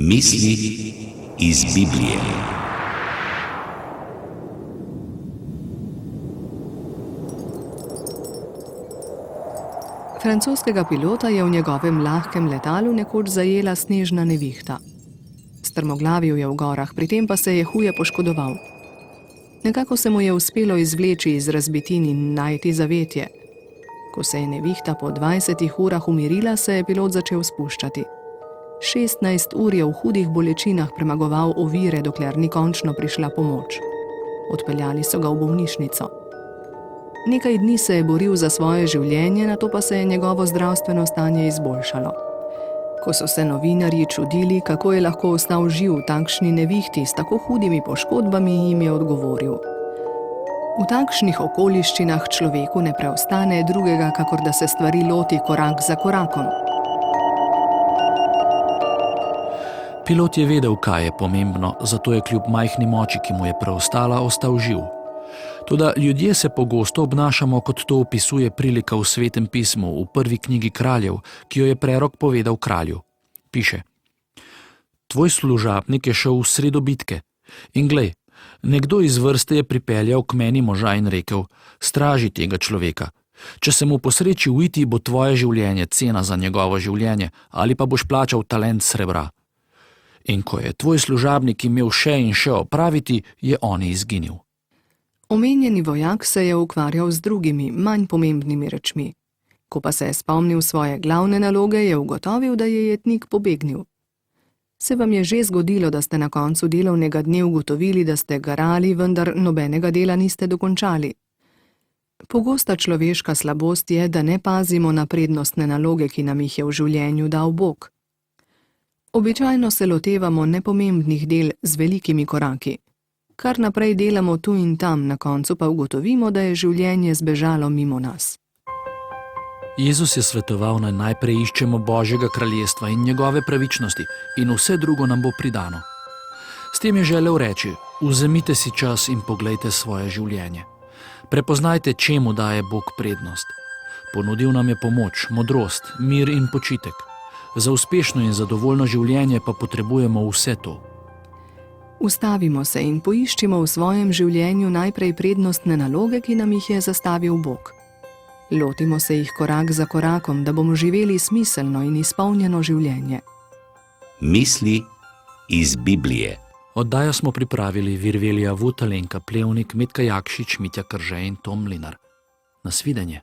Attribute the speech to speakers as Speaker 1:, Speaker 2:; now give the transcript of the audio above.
Speaker 1: Misli iz Biblije.
Speaker 2: Francoskega pilota je v njegovem lahkem letalu nekoč zajela snežna nevihta. Strmoglavil je v gorah, pri tem pa se je huje poškodoval. Nekako se mu je uspelo izvleči iz razbitin in najti zavetje. Ko se je nevihta po 20 urah umirila, se je pilot začel spuščati. 16 ur je v hudih bolečinah premagoval ovire, dokler ni končno prišla pomoč. Odpeljali so ga v bolnišnico. Nekaj dni se je boril za svoje življenje, nato pa se je njegovo zdravstveno stanje izboljšalo. Ko so se novinarji čudili, kako je lahko ostal živ v takšni nevihti s tako hudimi poškodbami, jim je odgovoril: v takšnih okoliščinah človeku ne preostane drugega, kakor da se stvari loti korak za korakom.
Speaker 3: Pilot je vedel, kaj je pomembno, zato je kljub majhni moči, ki mu je preostala, ostal živ. Toda ljudje se pogosto obnašamo, kot to opisuje prilika v Svetem pismu, v prvi knjigi Kraljev, ki jo je prerok povedal kralju. Piše: tvoj služabnik je šel v sredo bitke in glej, nekdo iz vrste je pripeljal k meni moža in rekel: straži tega človeka. Če se mu posreči uiti, bo tvoje življenje cena za njegovo življenje, ali pa boš plačal talent srebra. In ko je tvoj služabnik imel še in še opraviti, je on izginil.
Speaker 2: Omenjeni vojak se je ukvarjal z drugimi, manj pomembnimi rečmi. Ko pa se je spomnil svoje glavne naloge, je ugotovil, da je jetnik pobegnil. Se vam je že zgodilo, da ste na koncu delovnega dne ugotovili, da ste garali, vendar nobenega dela niste dokončali? Pogosta človeška slabost je, da ne pazimo na prednostne naloge, ki nam jih je v življenju dal Bog. Običajno se lotevamo nepomembnih del z velikimi koraki. Kar naprej delamo tu in tam, na koncu pa ugotovimo, da je življenje zbežalo mimo nas.
Speaker 3: Jezus je svetoval, naj najprej iščemo Božjega kraljestva in njegove pravičnosti in vse drugo nam bo pridano. S tem je želel reči: vzemite si čas in poglejte svoje življenje. Prepoznajte, čemu daje Bog prednost. Ponudil nam je pomoč, modrost, mir in počitek. Za uspešno in zadovoljno življenje pa potrebujemo vse to.
Speaker 2: Ustavimo se in poiščimo v svojem življenju najprej prednostne naloge, ki nam jih je zastavil Bog. Lotimo se jih korak za korakom, da bomo živeli smiselno in izpolnjeno življenje.
Speaker 1: Misli iz Biblije.
Speaker 3: Oddajo smo pripravili Virvelija Vut, Alenka Plevnik, Metka Jakšič, Mitja Krže in Tom Mlinar. Nasvidenje.